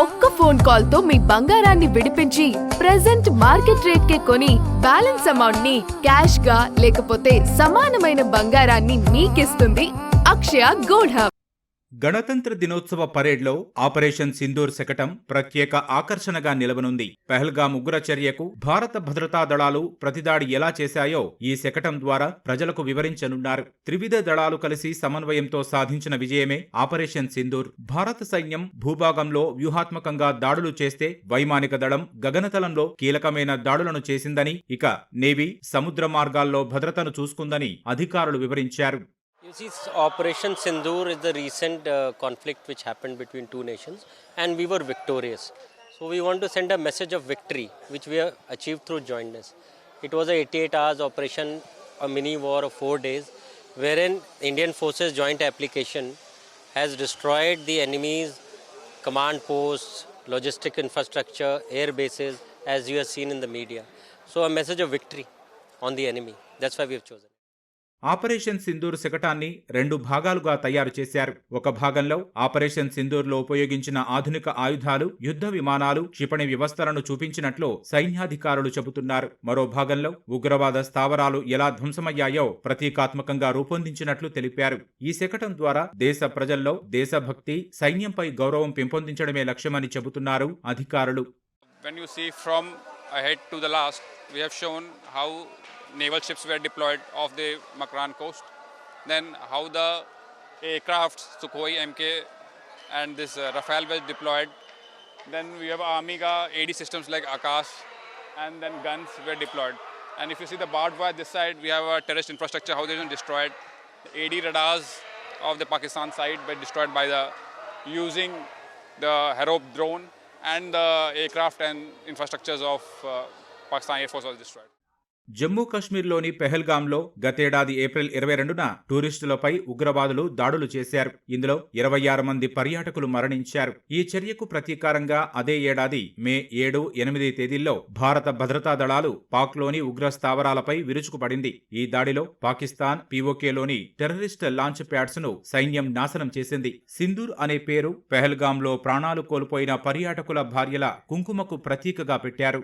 ఒక్క phone call తో మీ బంగారాన్ని విడిపించి ప్రెజెంట్ మార్కెట్ రేట్ కే కొని బ్యాలెన్స్ అమౌంట్ ని క్యాష్ గా లేకపోతే సమానమైన బంగారాన్ని మీకిస్తుంది అక్షయ గోల్డ్ హబ్. గణతంత్ర దినోత్సవ పరేడ్లో ఆపరేషన్ సింధూర్ శకటం ప్రత్యేక ఆకర్షణగా నిలవనుంది. పెహల్గాం ఉగ్ర చర్యకు భారత భద్రతా దళాలు ప్రతిదాడి ఎలా చేశాయో ఈ శకటం ద్వారా ప్రజలకు వివరించనున్నారు. త్రివిధ దళాలు కలిసి సమన్వయంతో సాధించిన విజయమే ఆపరేషన్ సింధూర్. భారత సైన్యం భూభాగంలో వ్యూహాత్మకంగా దాడులు చేస్తే వైమానిక దళం గగనతలంలో కీలకమైన దాడులను చేసిందని, ఇక నేవీ సముద్ర మార్గాల్లో భద్రతను చూసుకుందని అధికారులు వివరించారు. You see, Operation Sindoor is the recent conflict which happened between two nations, and we were victorious. So we want to send a message of victory, which we have achieved through jointness. It was a 88 hours operation, a mini war of 4 days, wherein Indian Forces Joint Application has destroyed the enemy's command posts, logistic infrastructure, air bases, as you have seen in the media. So a message of victory on the enemy. That's why we have chosen. Operation Sindoor శకటాన్ని 2 భాగాలుగా తయారు చేశారు. ఒక భాగంలో operation సింధూర్లో ఉపయోగించిన ఆధునిక ఆయుధాలు, యుద్ధ విమానాలు, క్షిపణి వ్యవస్థలను చూపించినట్లు సైన్యాధికారులు చెబుతున్నారు. మరో భాగంలో ఉగ్రవాద స్థావరాలు ఎలా ధ్వంసమయ్యాయో ప్రతీకాత్మకంగా రూపొందించినట్లు తెలిపారు. ఈ శకటం ద్వారా దేశ ప్రజల్లో దేశభక్తి, సైన్యంపై గౌరవం పెంపొందించడమే లక్ష్యమని చెబుతున్నారు అధికారులు. When you see from ahead to the last, we have shown how naval ships were deployed off the Makran coast, then how the aircraft Sukhoi MK and this Rafale were deployed, then we have Army ka AD systems like Akash, and then guns were deployed. And if you see the barbed wire this side, we have a terrorist infrastructure, how they were destroyed. The AD radars of the Pakistan side were destroyed by the using the Harop drone, and the aircraft and infrastructures of Pakistan Air Force was destroyed. Jammu కాశ్మీర్లోని పెహల్గాంలో గతేడాది April 22న టూరిస్టులపై ఉగ్రవాదులు దాడులు చేశారు. ఇందులో 26 మంది పర్యాటకులు మరణించారు. ఈ చర్యకు ప్రతీకారంగా అదే ఏడాది మే 7, 8 తేదీల్లో భారత భద్రతా దళాలు పాక్లోని ఉగ్ర స్థావరాలపై విరుచుకుపడింది. ఈ దాడిలో పాకిస్తాన్ పీఓకేలోని టెర్రరిస్ట్ లాంచ్ ప్యాడ్స్ ను సైన్యం నాశనం చేసింది. సింధూర్ అనే పేరు పెహల్గాంలో ప్రాణాలు కోల్పోయిన పర్యాటకుల భార్యల కుంకుమకు ప్రతీకగా పెట్టారు.